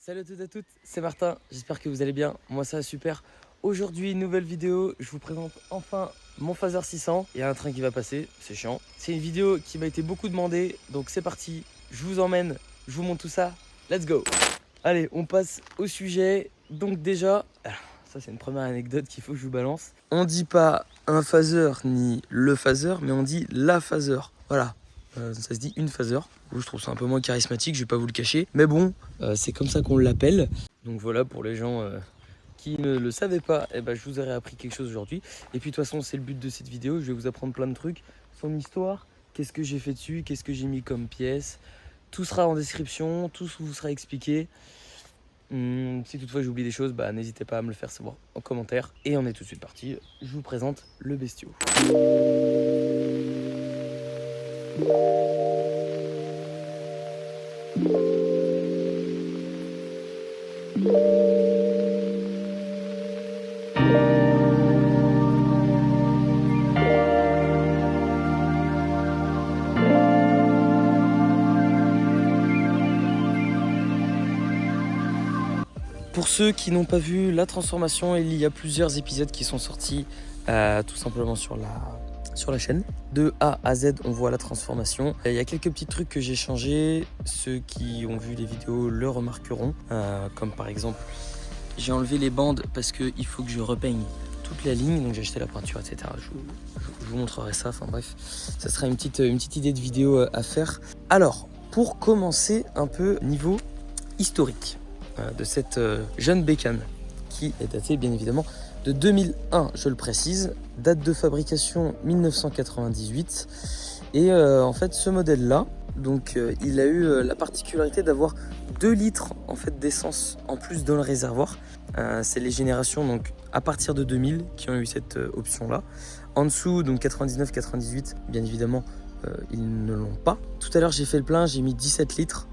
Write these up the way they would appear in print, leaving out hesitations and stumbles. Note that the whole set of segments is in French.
Salut à toutes et à toutes, c'est Martin, j'espère que vous allez bien, moi ça va super. Aujourd'hui, nouvelle vidéo, je vous présente enfin mon Phaser 600. Il y a un train qui va passer, c'est chiant. C'est une vidéo qui m'a été beaucoup demandée, donc c'est parti, je vous emmène, je vous montre tout ça, let's go. Allez, on passe au sujet. Donc déjà, ça c'est une première anecdote qu'il faut que je vous balance. On dit pas un Phaser ni le Phaser, mais on dit la Phaser, voilà. Ça se dit une Phaser. Je trouve ça un peu moins charismatique, je vais pas vous le cacher. Mais bon, c'est comme ça qu'on l'appelle. Donc voilà, pour les gens qui ne le savaient pas, je vous aurais appris quelque chose aujourd'hui. Et puis de toute façon, c'est le but de cette vidéo. Je vais vous apprendre plein de trucs. Son histoire, qu'est-ce que j'ai fait dessus, qu'est-ce que j'ai mis comme pièce. Tout sera en description, tout vous sera expliqué. Si toutefois j'oublie des choses, n'hésitez pas à me le faire savoir en commentaire. Et on est tout de suite parti. Je vous présente le bestiau. Pour ceux qui n'ont pas vu la transformation, il y a plusieurs épisodes qui sont sortis tout simplement sur la chaîne. De A à Z, on voit la transformation. Il y a quelques petits trucs que j'ai changés. Ceux qui ont vu les vidéos le remarqueront. Comme par exemple, j'ai enlevé les bandes parce qu'il faut que je repeigne toute la ligne. Donc j'ai acheté la peinture, etc. Je vous montrerai ça. Enfin bref, ça sera une petite idée de vidéo à faire. Alors, pour commencer un peu niveau historique de cette jeune bécane qui est datée bien évidemment de 2001, je le précise, date de fabrication 1998. Et en fait ce modèle là, donc il a eu la particularité d'avoir 2 litres en fait d'essence en plus dans le réservoir. C'est les générations donc à partir de 2000 qui ont eu cette option là. En dessous donc 99-98 bien évidemment ils ne l'ont pas. Tout à l'heure j'ai fait le plein, j'ai mis 17 litres.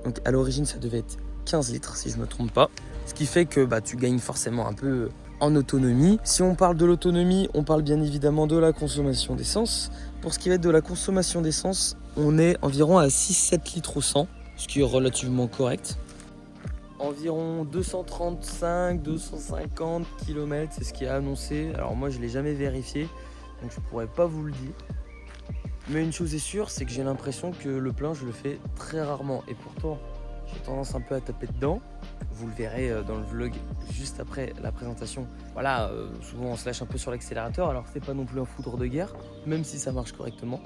Donc à l'origine ça devait être 15 litres si je ne me trompe pas. Ce qui fait que tu gagnes forcément un peu en autonomie. Si on parle de l'autonomie, on parle bien évidemment de la consommation d'essence. Pour ce qui va être de la consommation d'essence, on est environ à 6-7 litres au 100, ce qui est relativement correct. Environ 235-250 km, c'est ce qui est annoncé. Alors moi je ne l'ai jamais vérifié, donc je ne pourrais pas vous le dire. Mais une chose est sûre, c'est que j'ai l'impression que le plein je le fais très rarement. Et pourtant, j'ai tendance un peu à taper dedans. Vous le verrez dans le vlog juste après la présentation. Voilà, souvent on se lâche un peu sur l'accélérateur, alors c'est pas non plus un foudre de guerre, même si ça marche correctement,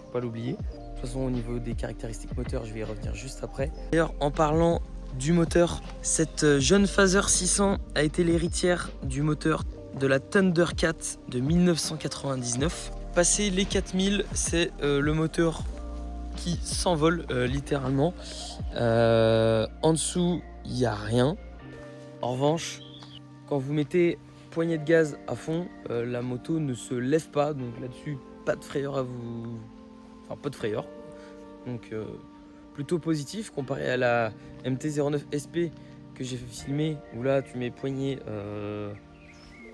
faut pas l'oublier. De toute façon au niveau des caractéristiques moteurs, je vais y revenir juste après. D'ailleurs en parlant du moteur, cette jeune Phaser 600 a été l'héritière du moteur de la Thundercat de 1999. Passé les 4000, c'est le moteur qui s'envole littéralement. En dessous, il n'y a rien. En revanche, quand vous mettez poignée de gaz à fond, la moto ne se lève pas. Donc là-dessus, pas de frayeur à vous... Enfin, pas de frayeur. Donc plutôt positif comparé à la MT-09 SP que j'ai fait filmer. Où là, tu mets poignée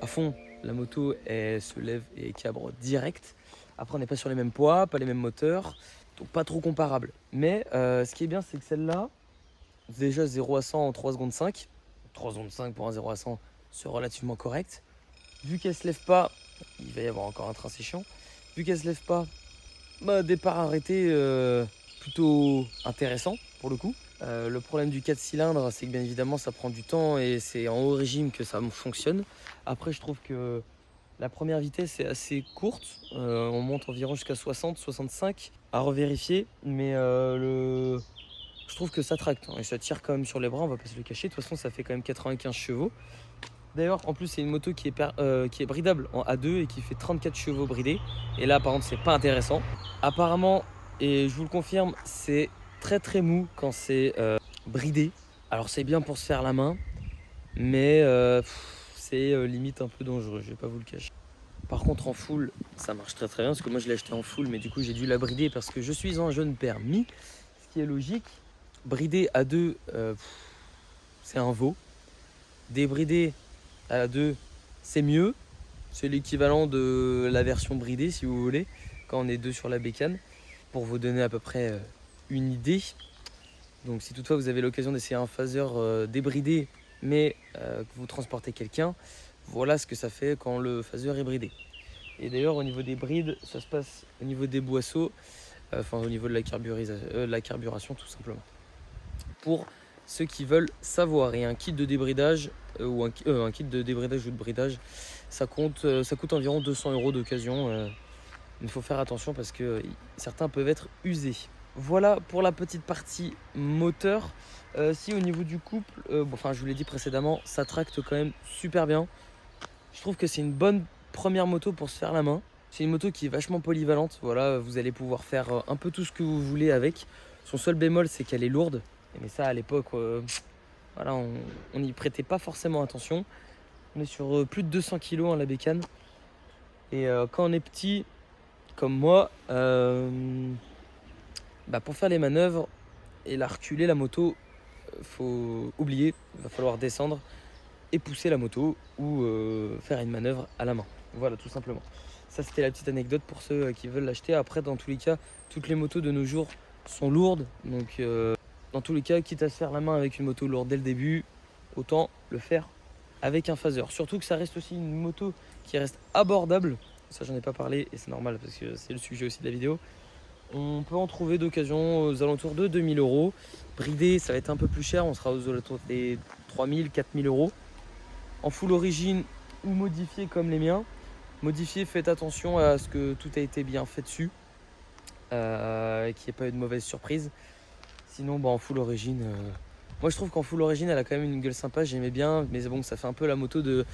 à fond. La moto, elle se lève et cabre direct. Après, on n'est pas sur les mêmes poids, pas les mêmes moteurs. Donc pas trop comparable. Mais ce qui est bien, c'est que celle-là, déjà 0 à 100 en 3 secondes 5. 3 secondes 5 pour un 0 à 100, c'est relativement correct. Vu qu'elle se lève pas, il va y avoir encore un train, c'est chiant. Vu qu'elle se lève pas, départ arrêté plutôt intéressant pour le coup. Le problème du 4 cylindres, c'est que bien évidemment ça prend du temps et c'est en haut régime que ça fonctionne. Après, je trouve que la première vitesse est assez courte, on monte environ jusqu'à 60-65 à revérifier, mais je trouve que ça tracte et ça tire quand même sur les bras, on va pas se le cacher. De toute façon, ça fait quand même 95 chevaux. D'ailleurs, en plus, c'est une moto qui est bridable en A2 et qui fait 34 chevaux bridés. Et là, par contre, c'est pas intéressant. Apparemment, et je vous le confirme, c'est très très mou quand c'est bridé. Alors, c'est bien pour se faire la main, mais c'est limite un peu dangereux, je vais pas vous le cacher. Par contre en full ça marche très très bien parce que moi je l'ai acheté en full, mais du coup j'ai dû la brider parce que je suis un jeune permis, ce qui est logique. Brider à 2 c'est un veau. Débrider à 2 c'est mieux, c'est l'équivalent de la version bridée si vous voulez, quand on est deux sur la bécane, pour vous donner à peu près une idée. Donc si toutefois vous avez l'occasion d'essayer un phaser débridé, mais que vous transportez quelqu'un, voilà ce que ça fait quand le phaser est bridé. Et d'ailleurs au niveau des brides, ça se passe au niveau des boisseaux, au niveau de la carburation tout simplement. Pour ceux qui veulent savoir, et un kit de débridage un kit de débridage ou de bridage, ça coûte environ 200 € d'occasion. Il faut faire attention parce que certains peuvent être usés. Voilà pour la petite partie moteur. Si au niveau du couple, je vous l'ai dit précédemment, ça tracte quand même super bien. Je trouve que c'est une bonne première moto pour se faire la main. C'est une moto qui est vachement polyvalente. Voilà, vous allez pouvoir faire un peu tout ce que vous voulez avec. Son seul bémol, c'est qu'elle est lourde. Mais ça, à l'époque, on n'y prêtait pas forcément attention. On est sur plus de 200 kg la bécane. Et quand on est petit, comme moi, pour faire les manœuvres et la reculer, la moto, faut oublier. Il va falloir descendre et pousser la moto ou faire une manœuvre à la main. Voilà, tout simplement. Ça, c'était la petite anecdote pour ceux qui veulent l'acheter. Après, dans tous les cas, toutes les motos de nos jours sont lourdes. Donc, dans tous les cas, quitte à se faire la main avec une moto lourde dès le début, autant le faire avec un phaser. Surtout que ça reste aussi une moto qui reste abordable. Ça, j'en ai pas parlé et c'est normal parce que c'est le sujet aussi de la vidéo. On peut en trouver d'occasion aux alentours de 2000 €. Bridé, ça va être un peu plus cher. On sera aux alentours des 3000, 4000 €. En full origine ou modifié comme les miens. Modifié, faites attention à ce que tout a été bien fait dessus. Qu'il n'y ait pas eu de mauvaise surprise. Sinon, en full origine, moi je trouve qu'en full origine, elle a quand même une gueule sympa, j'aimais bien. Mais bon, ça fait un peu la moto de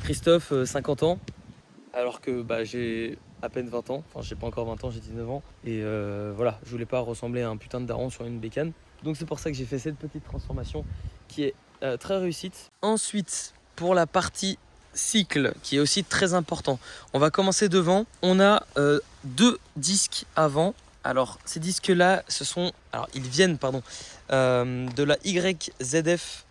Christophe, 50 ans. Alors que j'ai à peine 20 ans. Enfin, j'ai pas encore 20 ans, j'ai 19 ans. Et voilà, je voulais pas ressembler à un putain de daron sur une bécane. Donc c'est pour ça que j'ai fait cette petite transformation qui est très réussite. Ensuite, pour la partie cycle, qui est aussi très important. On va commencer devant. On a 2 disques avant. Alors, ces disques-là, ils viennent de la YZF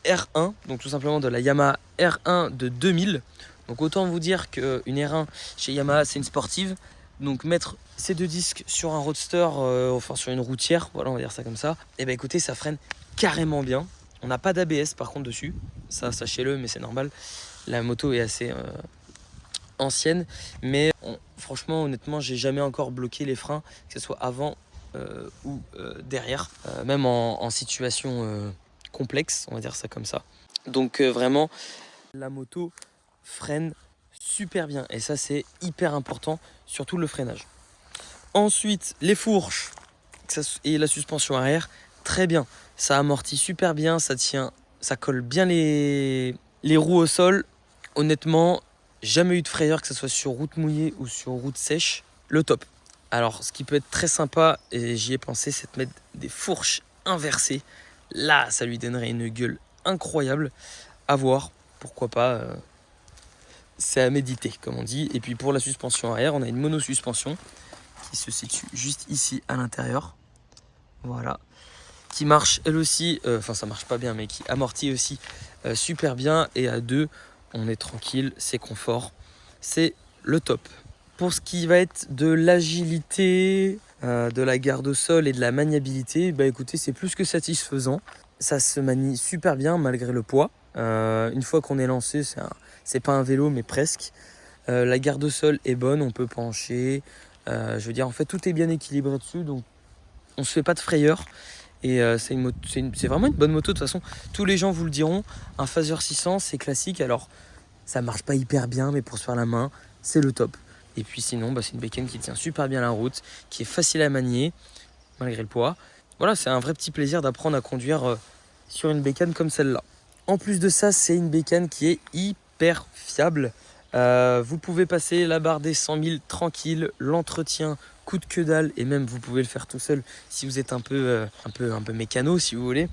R1, donc tout simplement de la Yamaha R1 de 2000. Donc autant vous dire qu'une R1 chez Yamaha, c'est une sportive. Donc mettre ces 2 disques sur un roadster, sur une routière, voilà, on va dire ça comme ça, et écoutez, ça freine carrément bien. On n'a pas d'ABS par contre dessus, ça sachez-le, mais c'est normal. La moto est assez ancienne, mais franchement, honnêtement, j'ai jamais encore bloqué les freins, que ce soit avant ou derrière, même en situation complexe, on va dire ça comme ça. Donc vraiment, la moto freine super bien et ça c'est hyper important, surtout le freinage. Ensuite, les fourches et la suspension arrière, très bien. Ça amortit super bien, ça tient, ça colle bien les roues au sol. Honnêtement, jamais eu de frayeur, que ce soit sur route mouillée ou sur route sèche. Le top. Alors, ce qui peut être très sympa, et j'y ai pensé, c'est de mettre des fourches inversées. Là, ça lui donnerait une gueule incroyable. À voir, pourquoi pas. C'est à méditer, comme on dit. Et puis pour la suspension arrière, on a une monosuspension qui se situe juste ici à l'intérieur. Voilà. Qui marche elle aussi, ça marche pas bien, mais qui amortit aussi super bien. Et à 2, on est tranquille, c'est confort. C'est le top. Pour ce qui va être de l'agilité, de la garde au sol et de la maniabilité, écoutez, c'est plus que satisfaisant. Ça se manie super bien malgré le poids. Une fois qu'on est lancé, c'est pas un vélo, mais presque. La garde au sol est bonne, on peut pencher. En fait, tout est bien équilibré dessus, donc on se fait pas de frayeur. Et c'est vraiment une bonne moto. De toute façon, tous les gens vous le diront. Un Phaser 600, c'est classique. Alors, ça marche pas hyper bien, mais pour se faire la main, c'est le top. Et puis sinon, c'est une bécane qui tient super bien la route, qui est facile à manier, malgré le poids. Voilà, c'est un vrai petit plaisir d'apprendre à conduire sur une bécane comme celle-là. En plus de ça, c'est une bécane qui est hyper fiable. Vous pouvez passer la barre des 100 000 tranquille, l'entretien coûte que dalle, et même vous pouvez le faire tout seul si vous êtes un peu mécano, si vous voulez.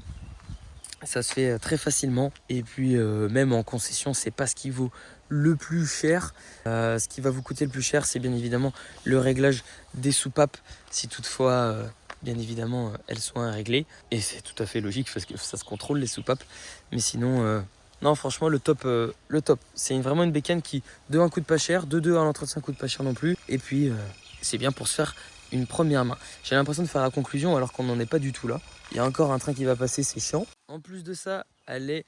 Ça se fait très facilement. Et puis même en concession, c'est pas ce qui vaut le plus cher. Ce qui va vous coûter le plus cher, c'est bien évidemment le réglage des soupapes, si toutefois bien évidemment elles sont réglées. Et c'est tout à fait logique parce que ça se contrôle les soupapes. Mais sinon, non, franchement, le top. C'est vraiment une bécane qui, de 1, coûte pas cher, de 2, à l'entretien coûte pas cher non plus. Et puis c'est bien pour se faire une première main. J'ai l'impression de faire la conclusion alors qu'on n'en est pas du tout là. Il y a encore un train qui va passer, c'est chiant. En plus de ça, elle est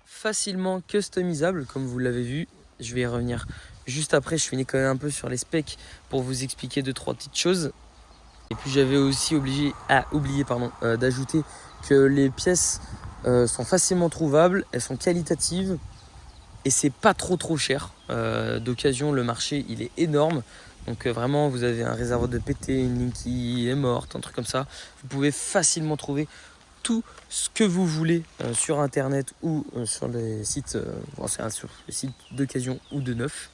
facilement customisable, comme vous l'avez vu. Je vais y revenir juste après. Je finis quand même un peu sur les specs pour vous expliquer 2-3 petites choses. Et puis j'avais aussi oublié d'ajouter que les pièces sont facilement trouvables, elles sont qualitatives et c'est pas trop cher. D'occasion, le marché il est énorme. Donc vraiment, vous avez un réservoir de PT, une ligne qui est morte, un truc comme ça. Vous pouvez facilement trouver tout ce que vous voulez sur internet ou sur les sites, sur les sites d'occasion ou de neuf.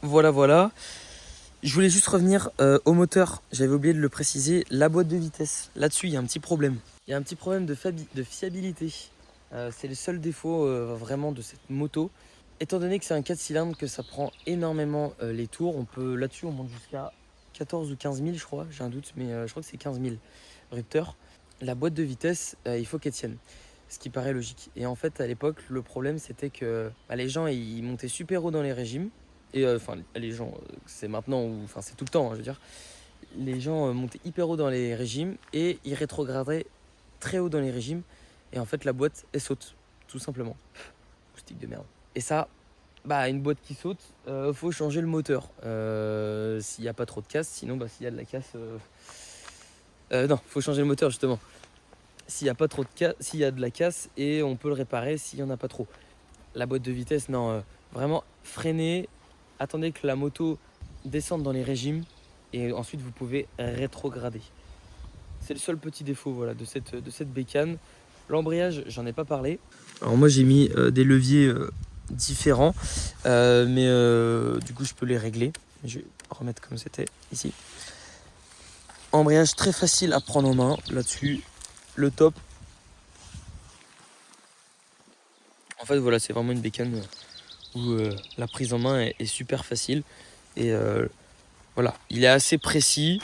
Voilà. Je voulais juste revenir au moteur. J'avais oublié de le préciser, la boîte de vitesse. Là-dessus, il y a un petit problème. Il y a un petit problème de fiabilité. C'est le seul défaut vraiment de cette moto. Étant donné que c'est un 4 cylindres, que ça prend énormément les tours, là-dessus on monte jusqu'à 14 ou 15 000 je crois, j'ai un doute, mais je crois que c'est 15 000 rupteurs. La boîte de vitesse, il faut qu'elle tienne, ce qui paraît logique. Et en fait à l'époque, le problème c'était que les gens ils montaient super haut dans les régimes. Et les gens, c'est maintenant ou c'est tout le temps, je veux dire. Les gens montaient hyper haut dans les régimes et ils rétrogradaient très haut dans les régimes. Et en fait la boîte elle saute, tout simplement. Moustique de merde. Et ça, une boîte qui saute, faut changer le moteur. S'il n'y a pas trop de casse, sinon s'il y a de la casse... non, faut changer le moteur justement. S'il y a pas trop de casse, s'il y a de la casse, et on peut le réparer s'il n'y en a pas trop. La boîte de vitesse, non, vraiment freinez, attendez que la moto descende dans les régimes, et ensuite vous pouvez rétrograder. C'est le seul petit défaut de cette bécane. L'embrayage, j'en ai pas parlé. Alors moi j'ai mis des leviers différents, mais du coup je peux les régler. Je vais remettre comme c'était ici. Embrayage très facile à prendre en main là-dessus, le top. En fait voilà, c'est vraiment une bécane où la prise en main est super facile. Et voilà, il est assez précis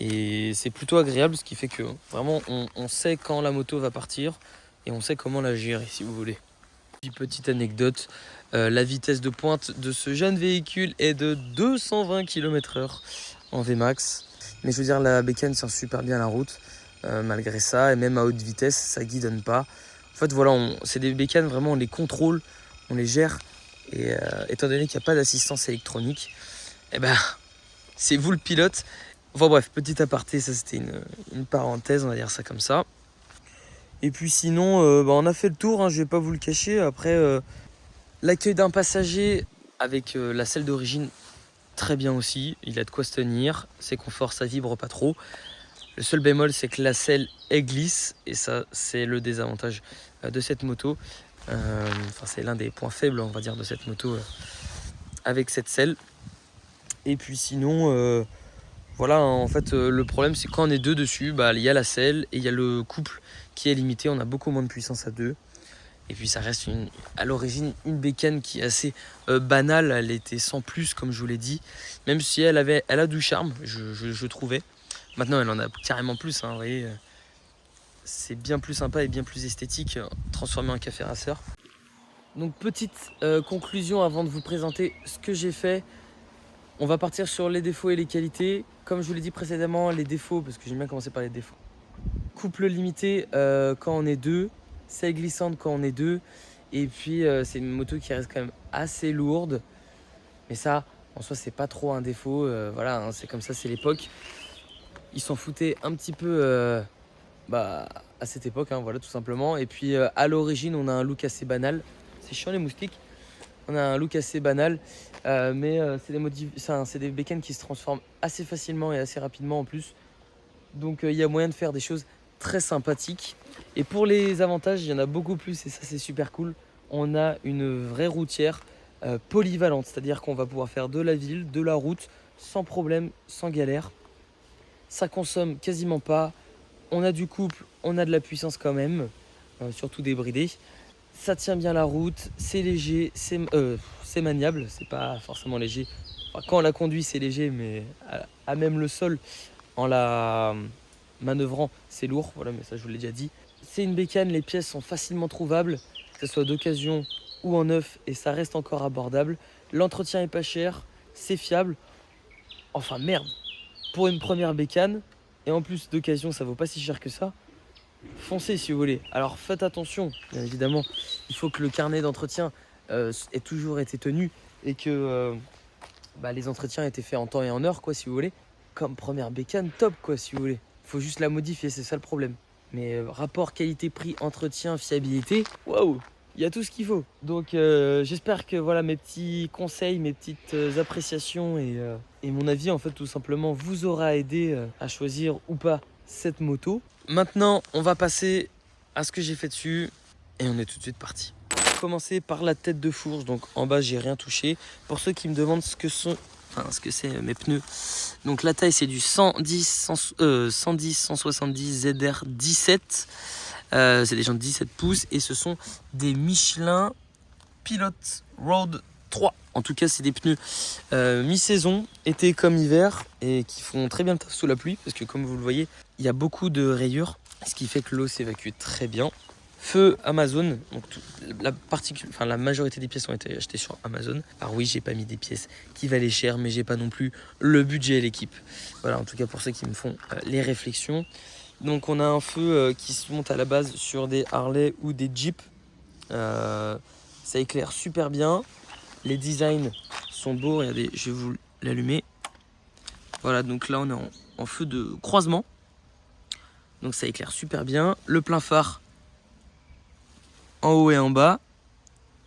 et c'est plutôt agréable, ce qui fait que vraiment on sait quand la moto va partir et on sait comment la gérer si vous voulez. Petite anecdote, la vitesse de pointe de ce jeune véhicule est de 220 km/h en VMAX. Mais je veux dire, la bécane tient super bien la route malgré ça, et même à haute vitesse, ça guidonne pas. En fait, voilà, c'est des bécanes, vraiment, on les contrôle, on les gère. Et étant donné qu'il n'y a pas d'assistance électronique, c'est vous le pilote. Enfin bref, petit aparté, ça c'était une parenthèse, on va dire ça comme ça. Et puis sinon, on a fait le tour, je vais pas vous le cacher. Après, l'accueil d'un passager avec la selle d'origine, très bien aussi. Il a de quoi se tenir, c'est confort, ça vibre pas trop. Le seul bémol, c'est que la selle est glisse, et ça, c'est le désavantage de cette moto. C'est l'un des points faibles, on va dire, de cette moto avec cette selle. Et puis sinon, en fait, le problème, c'est quand on est deux dessus, il y a la selle et il y a le couple qui est limité. On a beaucoup moins de puissance à deux. Et puis ça reste à l'origine une bécane qui est assez banale. Elle était sans plus, comme je vous l'ai dit. Même si elle a du charme, je trouvais. Maintenant, elle en a carrément plus. Vous voyez, c'est bien plus sympa et bien plus esthétique, transformé en café racer. Donc petite conclusion avant de vous présenter ce que j'ai fait. On va partir sur les défauts et les qualités. Comme je vous l'ai dit précédemment, les défauts, parce que j'aime bien commencer par les défauts. Couple limité quand on est deux, selle glissante quand on est deux, et puis c'est une moto qui reste quand même assez lourde. Mais ça, en soi, c'est pas trop un défaut. C'est comme ça, c'est l'époque. Ils s'en foutaient un petit peu à cette époque, tout simplement. Et puis à l'origine, on a un look assez banal. C'est chiant les moustiques. On a un look assez banal, mais c'est des bécanes qui se transforment assez facilement et assez rapidement en plus. Donc il y a moyen de faire des choses très sympathiques. Et pour les avantages, il y en a beaucoup plus et ça c'est super cool. On a une vraie routière polyvalente, c'est-à-dire qu'on va pouvoir faire de la ville, de la route, sans problème, sans galère. Ça consomme quasiment pas. On a du couple, on a de la puissance quand même, surtout débridé. Ça tient bien la route, c'est léger, c'est maniable, c'est pas forcément léger. Quand on la conduit, c'est léger, mais à même le sol, en la manœuvrant, c'est lourd. Voilà, mais ça, je vous l'ai déjà dit. C'est une bécane, les pièces sont facilement trouvables, que ce soit d'occasion ou en neuf, et ça reste encore abordable. L'entretien est pas cher, c'est fiable. Enfin, merde, pour une première bécane, et en plus d'occasion, ça vaut pas si cher que ça, foncez si vous voulez. Alors faites attention, bien évidemment, il faut que le carnet d'entretien ait toujours été tenu et que les entretiens aient été faits en temps et en heure, quoi, si vous voulez. Comme première bécane, top, quoi, si vous voulez. Faut juste la modifier, c'est ça le problème. Mais rapport qualité-prix, entretien, fiabilité, waouh, il y a tout ce qu'il faut. Donc j'espère que voilà mes petits conseils, mes petites appréciations et mon avis en fait tout simplement vous aura aidé à choisir ou pas cette moto. Maintenant on va passer à ce que j'ai fait dessus et on est tout de suite parti. Commencer par la tête de fourche, donc en bas j'ai rien touché. Pour ceux qui me demandent ce que c'est mes pneus, donc la taille c'est du 170 ZR 17, c'est des jantes 17 pouces et ce sont des Michelin Pilot Road 3. En tout cas c'est des pneus mi-saison, été comme hiver, et qui font très bien le taf sous la pluie parce que comme vous le voyez il y a beaucoup de rayures, ce qui fait que l'eau s'évacue très bien. Feu Amazon, donc la majorité des pièces ont été achetées sur Amazon. Alors oui, j'ai pas mis des pièces qui valaient cher, mais j'ai pas non plus le budget et l'équipe. Voilà, en tout cas pour ceux qui me font les réflexions. Donc on a un feu qui se monte à la base sur des Harley ou des Jeep. Ça éclaire super bien. Les designs sont beaux, regardez, je vais vous l'allumer. Voilà, donc là on est en feu de croisement. Donc ça éclaire super bien. Le plein phare en haut et en bas,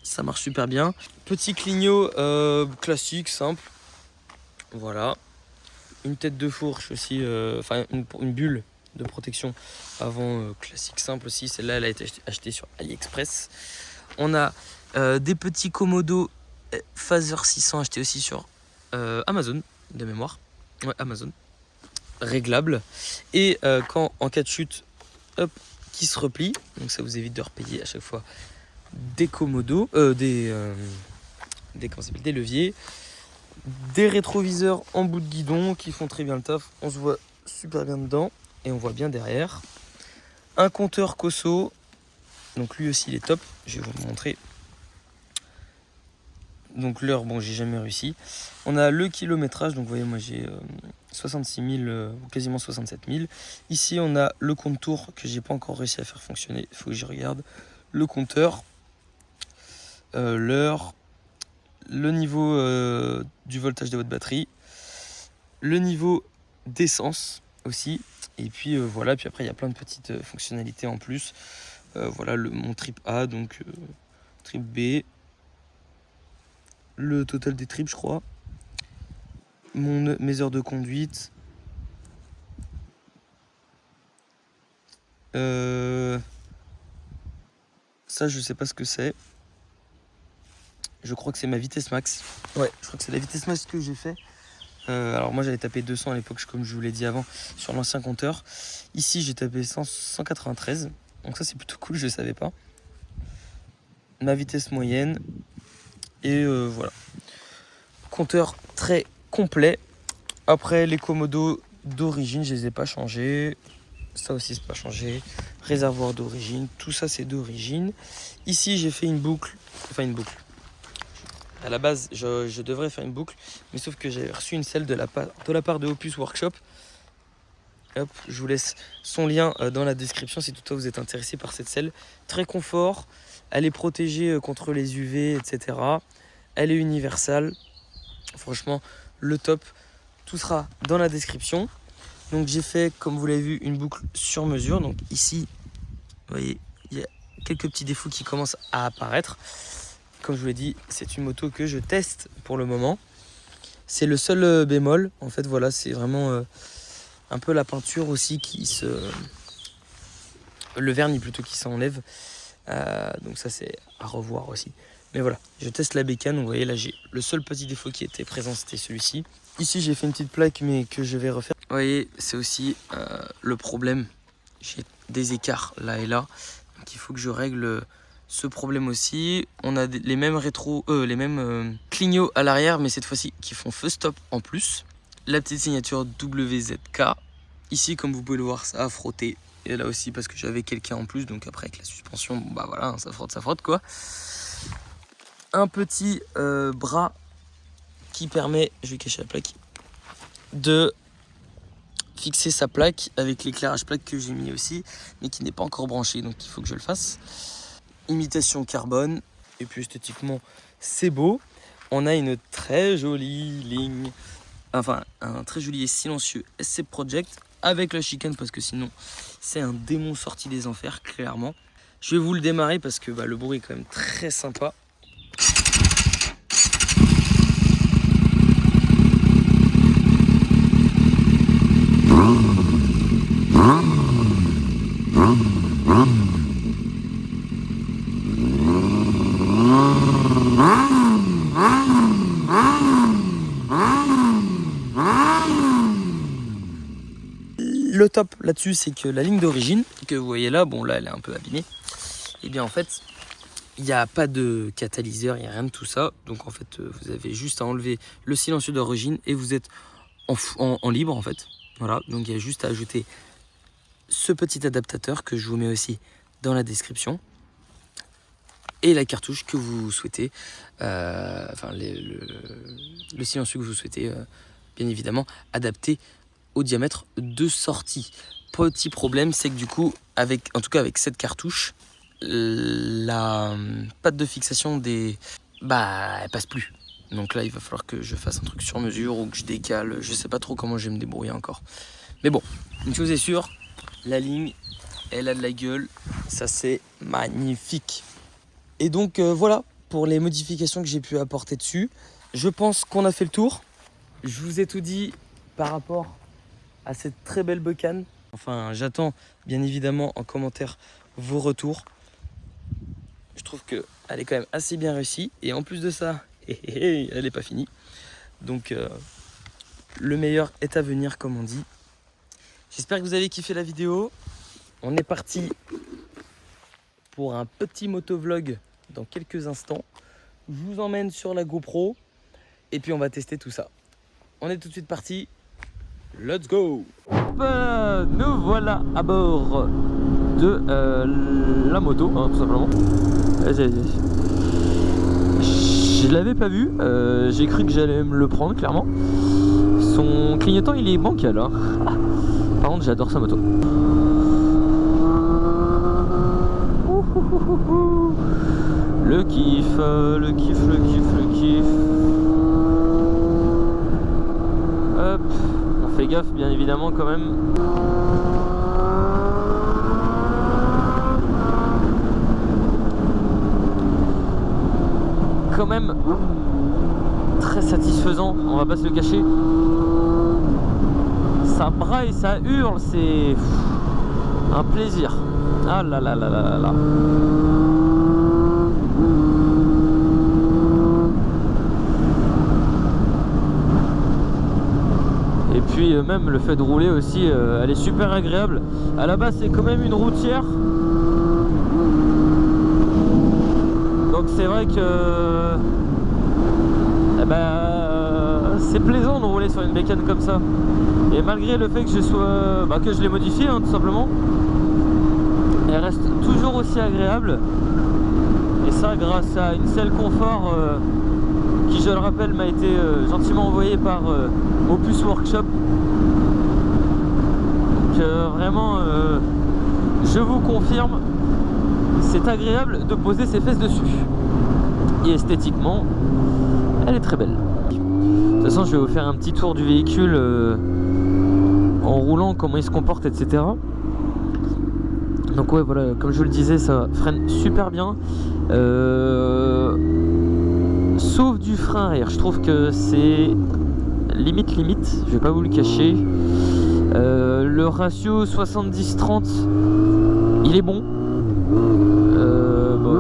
ça marche super bien. Petit clignot classique, simple. Voilà. Une tête de fourche aussi, une bulle de protection avant, classique, simple aussi. Celle-là, elle a été achetée sur AliExpress. On a des petits Komodo Phaser 600 achetés aussi sur Amazon, de mémoire. Ouais, Amazon. Réglable. Et quand en cas de chute, hop, qui se replie, donc ça vous évite de repayer à chaque fois des Komodo, des leviers, des rétroviseurs en bout de guidon qui font très bien le taf, on se voit super bien dedans et on voit bien derrière. Un compteur Cosso, donc lui aussi il est top, je vais vous le montrer. Donc l'heure, bon j'ai jamais réussi. On a le kilométrage, donc vous voyez moi j'ai 66 000, quasiment 67 000. Ici on a le compte tour que j'ai pas encore réussi à faire fonctionner, il faut que je regarde. Le compteur, l'heure, le niveau du voltage de votre batterie, le niveau d'essence aussi. Et puis voilà, puis après il y a plein de petites fonctionnalités en plus. Voilà mon trip A, donc trip B. Le total des trips je crois, mes heures de conduite, ça je sais pas ce que c'est, je crois que c'est ma vitesse max, ouais je crois que c'est la vitesse max que j'ai fait. Alors moi j'avais tapé 200 à l'époque comme je vous l'ai dit avant sur l'ancien compteur, ici j'ai tapé 193, donc ça c'est plutôt cool, je savais pas. Ma vitesse moyenne et voilà. Compteur très complet. Après les Komodo d'origine, je les ai pas changés. Ça aussi c'est pas changé. Réservoir d'origine, tout ça c'est d'origine. Ici j'ai fait une boucle. À la base je devrais faire une boucle, mais sauf que j'ai reçu une selle de la part de Opus Workshop. Hop, je vous laisse son lien dans la description si toutefois vous êtes intéressé par cette selle. Très confort, elle est protégée contre les UV, etc. Elle est universelle. Franchement, le top. Tout sera dans la description. Donc j'ai fait, comme vous l'avez vu, une boucle sur mesure. Donc ici, vous voyez, il y a quelques petits défauts qui commencent à apparaître. Comme je vous l'ai dit, c'est une moto que je teste pour le moment. C'est le seul bémol. En fait, voilà, c'est vraiment un peu la peinture aussi le vernis plutôt qui s'enlève. Donc ça, c'est à revoir aussi. Mais voilà, je teste la bécane. Vous voyez, là, j'ai le seul petit défaut qui était présent, c'était celui-ci. Ici, j'ai fait une petite plaque, mais que je vais refaire. Vous voyez, c'est aussi le problème. J'ai des écarts là et là. Donc, il faut que je règle ce problème aussi. On a les mêmes clignots à l'arrière, mais cette fois-ci qui font feu stop en plus. La petite signature WZK. Ici, comme vous pouvez le voir, ça a frotté. Et là aussi, parce que j'avais quelqu'un en plus. Donc après, avec la suspension, bon, bah voilà, ça frotte quoi. Un petit bras qui permet, je vais cacher la plaque, de fixer sa plaque avec l'éclairage plaque que j'ai mis aussi, mais qui n'est pas encore branché, donc il faut que je le fasse. Imitation carbone, et puis esthétiquement c'est beau. On a une très jolie ligne, enfin un très joli et silencieux SC Project avec la chicane, parce que sinon c'est un démon sorti des enfers, clairement. Je vais vous le démarrer parce que le bruit est quand même très sympa. Le top là-dessus, c'est que la ligne d'origine que vous voyez là, bon là elle est un peu abîmée, et bien en fait il n'y a pas de catalyseur, il n'y a rien de tout ça, donc en fait vous avez juste à enlever le silencieux d'origine et vous êtes en libre en fait. Voilà, donc il y a juste à ajouter ce petit adaptateur que je vous mets aussi dans la description et la cartouche que vous souhaitez, enfin le silencieux que vous souhaitez, bien évidemment adapté au diamètre de sortie. Petit problème, c'est que du coup, en tout cas avec cette cartouche, la patte de fixation elle passe plus. Donc là, il va falloir que je fasse un truc sur mesure ou que je décale. Je sais pas trop comment je vais me débrouiller encore. Mais bon, une chose est sûre, la ligne, elle a de la gueule. Ça, c'est magnifique. Et donc voilà pour les modifications que j'ai pu apporter dessus. Je pense qu'on a fait le tour. Je vous ai tout dit par rapport à cette très belle bécane. Enfin, j'attends bien évidemment en commentaire vos retours. Je trouve qu'elle est quand même assez bien réussie. Et en plus de ça, elle n'est pas finie. Donc, le meilleur est à venir, comme on dit. J'espère que vous avez kiffé la vidéo. On est parti pour un petit motovlog dans quelques instants. Je vous emmène sur la GoPro. Et puis, on va tester tout ça. On est tout de suite parti. Let's go! Nous voilà à bord de la moto, hein, tout simplement. Je l'avais pas vu, j'ai cru que j'allais me le prendre, clairement. Son clignotant, il est bancal. Hein. Par contre, j'adore sa moto. Le kiff, le kiff, le kiff, le kiff. Hop. Fais gaffe bien évidemment quand même. Quand même très satisfaisant, on va pas se le cacher. Ça braille, ça hurle, c'est un plaisir. Ah là là là là là là. Et puis même le fait de rouler aussi, elle est super agréable. À la base c'est quand même une routière. Donc c'est vrai que c'est plaisant de rouler sur une bécane comme ça. Et malgré le fait que je l'ai modifiée hein, tout simplement, elle reste toujours aussi agréable. Et ça grâce à une selle confort qui, je le rappelle, m'a été gentiment envoyée par Opus Workshop. Donc vraiment, je vous confirme, c'est agréable de poser ses fesses dessus. Et esthétiquement, elle est très belle. De toute façon, je vais vous faire un petit tour du véhicule en roulant, comment il se comporte, etc. Donc ouais, voilà, comme je vous le disais, ça freine super bien. Sauf du frein arrière, je trouve que c'est limite, je vais pas vous le cacher. Le ratio 70-30, il est bon. Bon.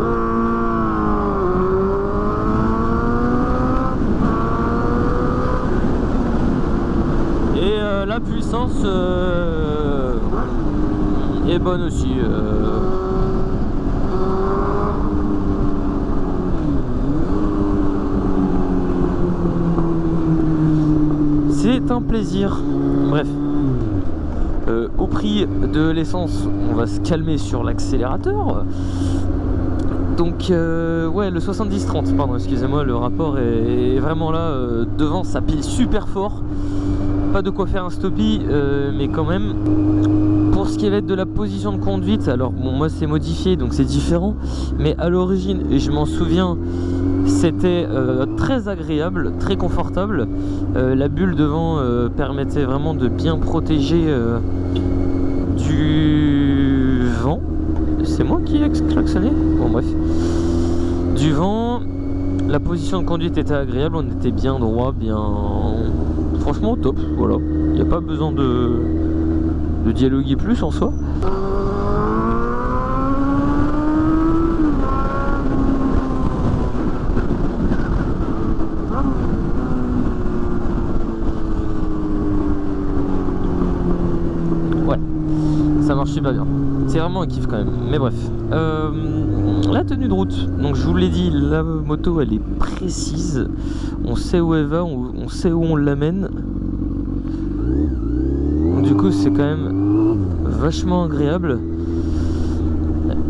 Et la puissance est bonne aussi. C'est un plaisir. Bref, au prix de l'essence, on va se calmer sur l'accélérateur. Donc ouais, le 70-30, pardon, excusez-moi, le rapport est vraiment là. Devant, ça pile super fort. pas de quoi faire un stoppie, mais quand même, pour ce qui va être de la position de conduite, alors bon, moi c'est modifié donc c'est différent, mais à l'origine, et je m'en souviens, c'était très agréable, très confortable. La bulle devant permettait vraiment de bien protéger du vent. C'est moi qui ai klaxonné? Bon bref. Du vent, la position de conduite était agréable, on était bien droit, bien... Franchement top, voilà. Il n'y a pas besoin de dialoguer plus en soi. Ouais, ça marche super bien. C'est vraiment un kiff quand même, mais bref. La tenue de route, donc je vous l'ai dit, la moto elle est précise, on sait où elle va, on sait où on l'amène. Du coup c'est quand même vachement agréable.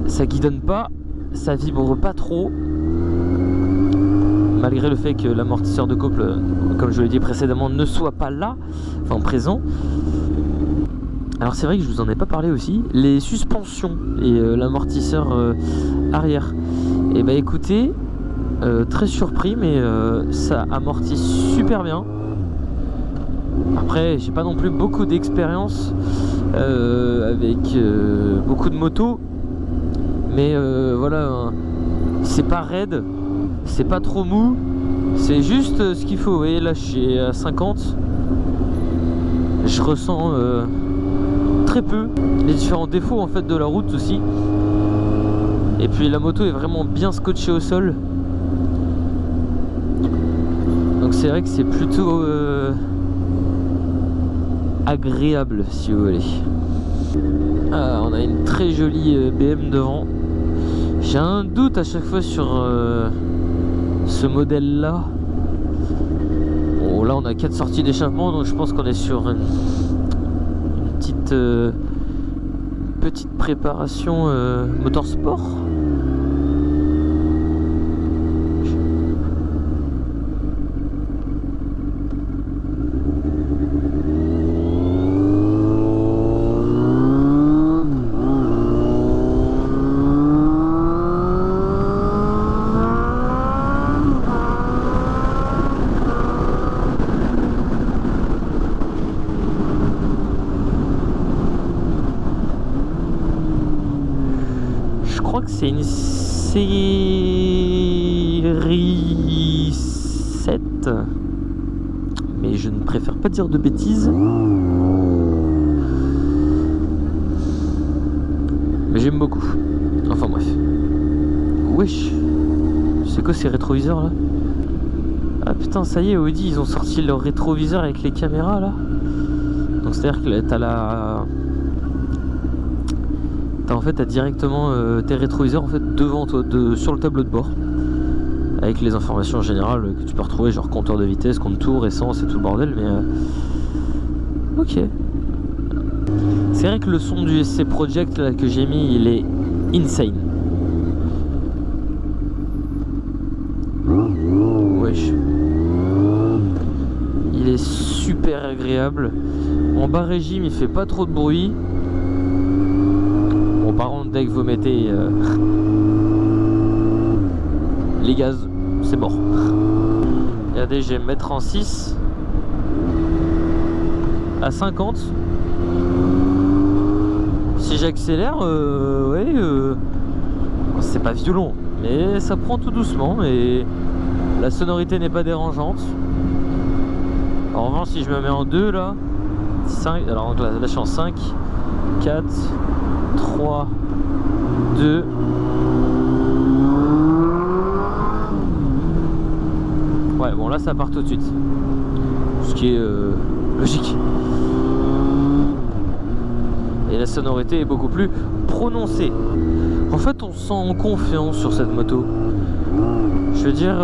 Ça guidonne pas, ça vibre pas trop, malgré le fait que l'amortisseur de couple, comme je l'ai dit précédemment, ne soit pas là, enfin présent. Alors c'est vrai que je vous en ai pas parlé aussi, les suspensions et l'amortisseur arrière. Et bah écoutez, très surpris, mais ça amortit super bien. Après j'ai pas non plus beaucoup d'expérience avec beaucoup de motos, mais voilà, c'est pas raide, c'est pas trop mou, c'est juste ce qu'il faut. Vous voyez là je suis à 50, je ressens très peu les différents défauts en fait de la route aussi. Et puis la moto est vraiment bien scotchée au sol, donc c'est vrai que c'est plutôt agréable si vous voulez. Ah, on a une très jolie BM devant. J'ai un doute à chaque fois sur ce modèle là. Bon là on a 4 sorties d'échappement, donc je pense qu'on est sur une petite préparation motorsport. C'est une série 7, mais je ne préfère pas dire de bêtises. Mais j'aime beaucoup. Enfin bref. Wesh, c'est quoi ces rétroviseurs là? Ah putain, ça y est, Audi ils ont sorti leur rétroviseur avec les caméras là. Donc c'est à dire que t'as la... en fait t'as directement tes rétroviseurs en fait devant toi, sur le tableau de bord, avec les informations générales que tu peux retrouver, genre compteur de vitesse, compte-tour, essence et tout le bordel. Mais ok, c'est vrai que le son du SC Project là, que j'ai mis, il est insane. Wesh, il est super agréable. En bas régime il fait pas trop de bruit. Par contre, dès que vous mettez les gaz, c'est mort. Regardez, je vais me mettre en 6 à 50. Si j'accélère, ouais, c'est pas violent, mais ça prend tout doucement et la sonorité n'est pas dérangeante. En revanche, si je me mets en 2 là, 5, alors là je suis en 5, 4, 3, 2. Ouais, bon là ça part tout de suite, ce qui est logique. Et la sonorité est beaucoup plus prononcée. En fait on se sent en confiance sur cette moto. Je veux dire,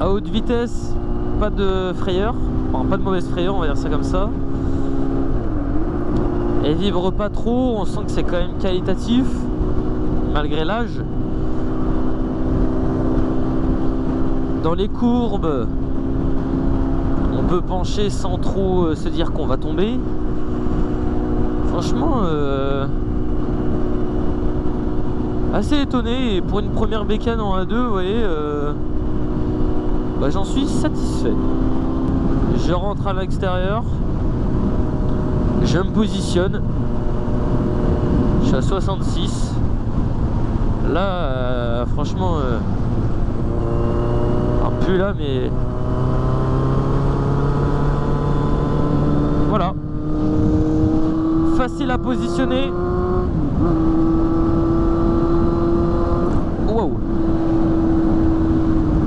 à haute vitesse, pas de frayeur, enfin pas de mauvaise frayeur, on va dire ça comme ça. Elle vibre pas trop, on sent que c'est quand même qualitatif malgré l'âge. Dans les courbes, On peut pencher sans trop se dire qu'on va tomber. Franchement, assez étonné. Et pour une première bécane en A2, vous voyez, bah, j'en suis satisfait. Je rentre à l'extérieur. Je me positionne. Je suis à 66. Là, franchement, plus là, mais voilà. Facile à positionner. Wow.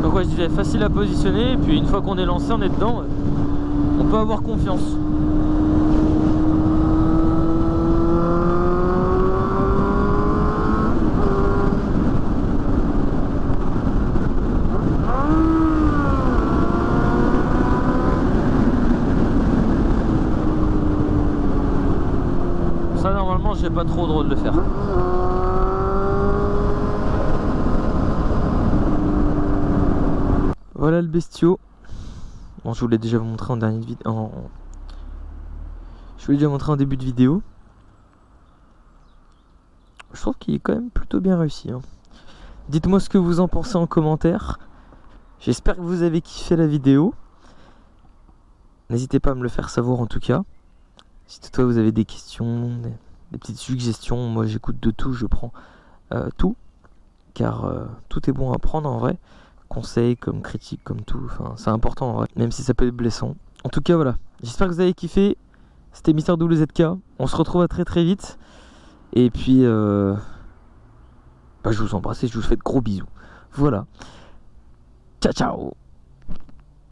Donc ouais, je disais facile à positionner. Et puis une fois qu'on est lancé, on est dedans. On peut avoir confiance. Ça normalement j'ai pas trop drôle de le faire. Voilà le bestiau. Bon, je vous l'ai déjà montré en dernière vidéo. Je vous l'ai déjà montré en début de vidéo. Je trouve qu'il est quand même plutôt bien réussi, hein. Dites-moi ce que vous en pensez en commentaire. J'espère que vous avez kiffé la vidéo. N'hésitez pas à me le faire savoir en tout cas. Si toutefois vous avez des questions, des petites suggestions, moi j'écoute de tout, je prends tout. Car tout est bon à prendre en vrai. Conseils comme critiques, comme tout, enfin c'est important en vrai, même si ça peut être blessant. En tout cas voilà, j'espère que vous avez kiffé. C'était Mister WZK, on se retrouve à très vite. Et puis bah, je vous embrasse et je vous fais de gros bisous. Voilà, ciao ciao.